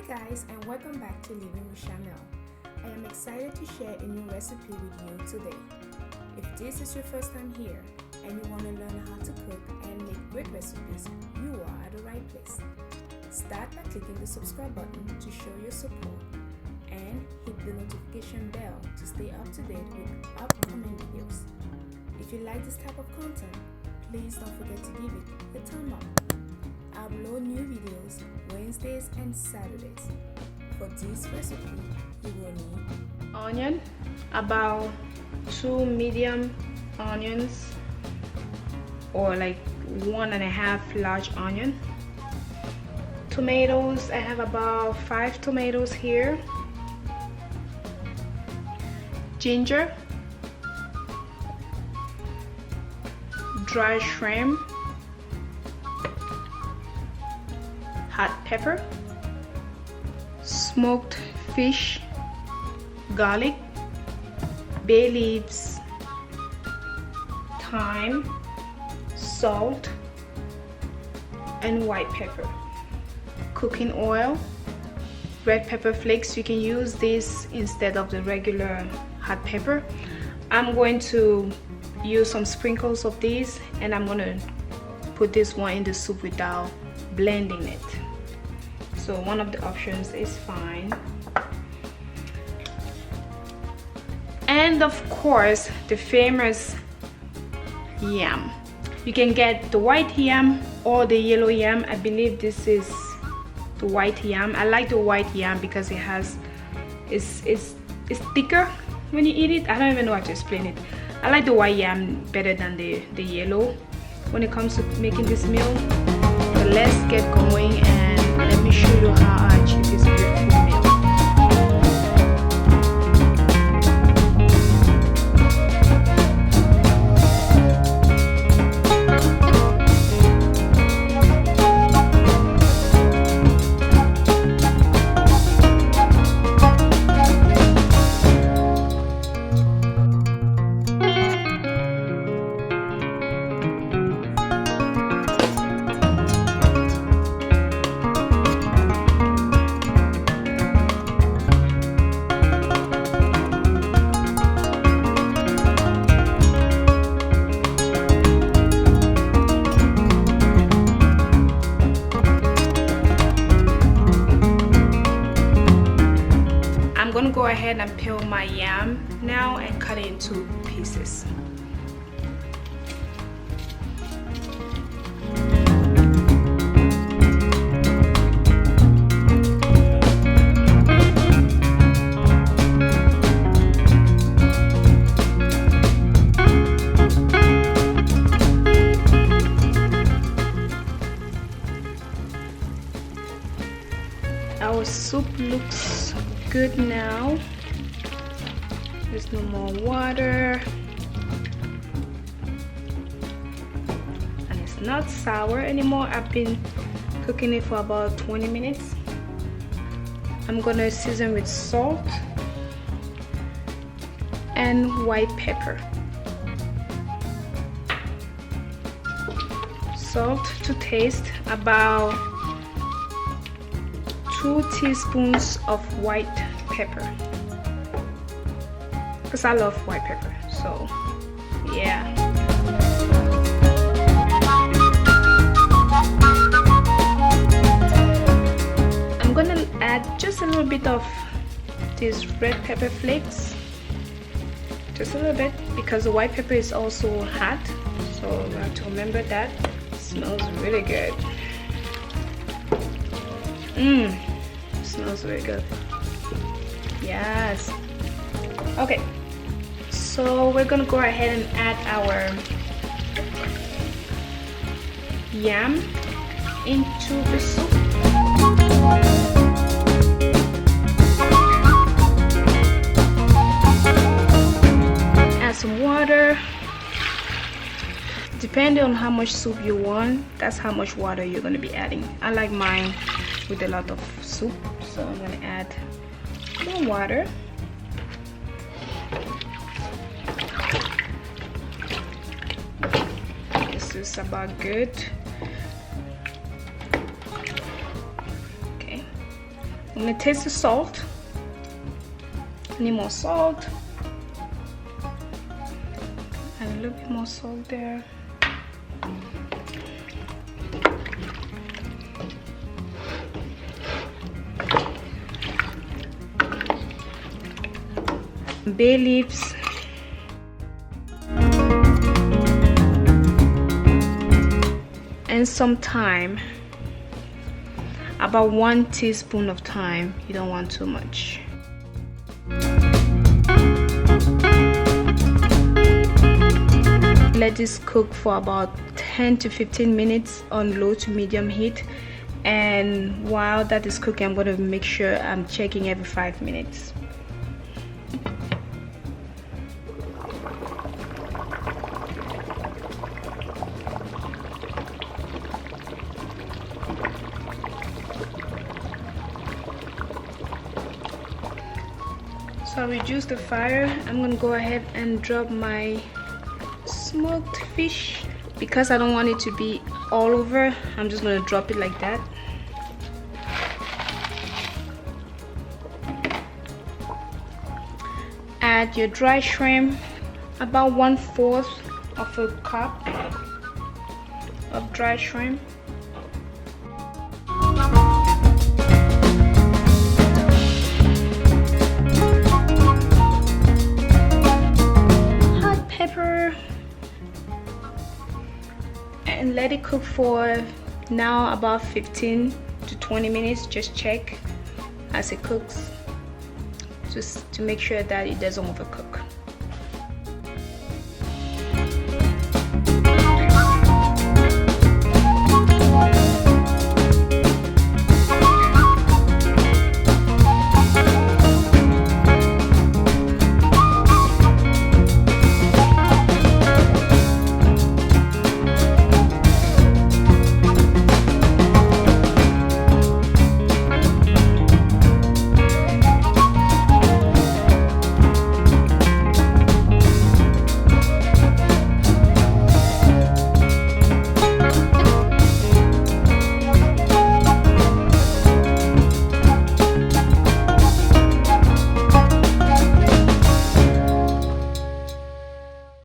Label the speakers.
Speaker 1: guys, and welcome back to Living with Charnelle. I am excited to share a new recipe with you today. If this is your first time here and you want to learn how to cook and make great recipes, you are at the right place. Start by clicking the subscribe button to show your support and hit the notification bell to stay up to date with upcoming videos. If you like this type of content, please don't forget to give it a thumb up. I upload new videos Wednesdays and Saturdays. For this recipe, you will need
Speaker 2: onion, about 2 medium onions or like 1.5 large onion. Tomatoes, I have about 5 tomatoes here. Ginger, dry shrimp, hot pepper, smoked fish, garlic, bay leaves, thyme, salt, and white pepper. Cooking oil, red pepper flakes. You can use this instead of the regular hot pepper. I'm going to use some sprinkles of these, and I'm going to put this one in the soup without blending it. So one of the options is fine. And of course, the famous yam. You can get the white yam or the yellow yam. I believe this is the white yam. I like the white yam because it's thicker when you eat it. I don't even know how to explain it. I like the white yam better than the yellow when it comes to making this meal. So let's get going and let me show you how I achieve this beautiful meal. I'm gonna go ahead and peel my yam now and cut it into pieces. Our soup looks good now. There's no more water and it's not sour anymore. I've been cooking it for about 20 minutes. I'm gonna season with salt and white pepper. Salt to taste, about 2 teaspoons of white pepper, because I love white pepper, so yeah. I'm gonna add just a little bit of these red pepper flakes, just a little bit, because the white pepper is also hot, so you have to remember that. It smells really good. Smells very good. Yes. Okay, so we're gonna go ahead and add our yam into the soup. Add some water. Depending on how much soup you want, that's how much water you're gonna be adding. I like mine with a lot of soup, so I'm gonna add more water. This is about good. I'm gonna taste the salt. Need more salt. And a little bit more salt there. Bay leaves. And some thyme. About 1 teaspoon of thyme. You don't want too much. Let this cook for about 10 to 15 minutes on low to medium heat, and while that is cooking, I'm going to make sure I'm checking every 5 minutes. So I reduce the fire. I'm going to go ahead and drop my smoked fish. Because I don't want it to be all over, I'm just going to drop it like that. Add your dry shrimp, about 1/4 of a cup of dry shrimp. Hot pepper. And let it cook for now about 15 to 20 minutes. Just check as it cooks, just to make sure that it doesn't overcook.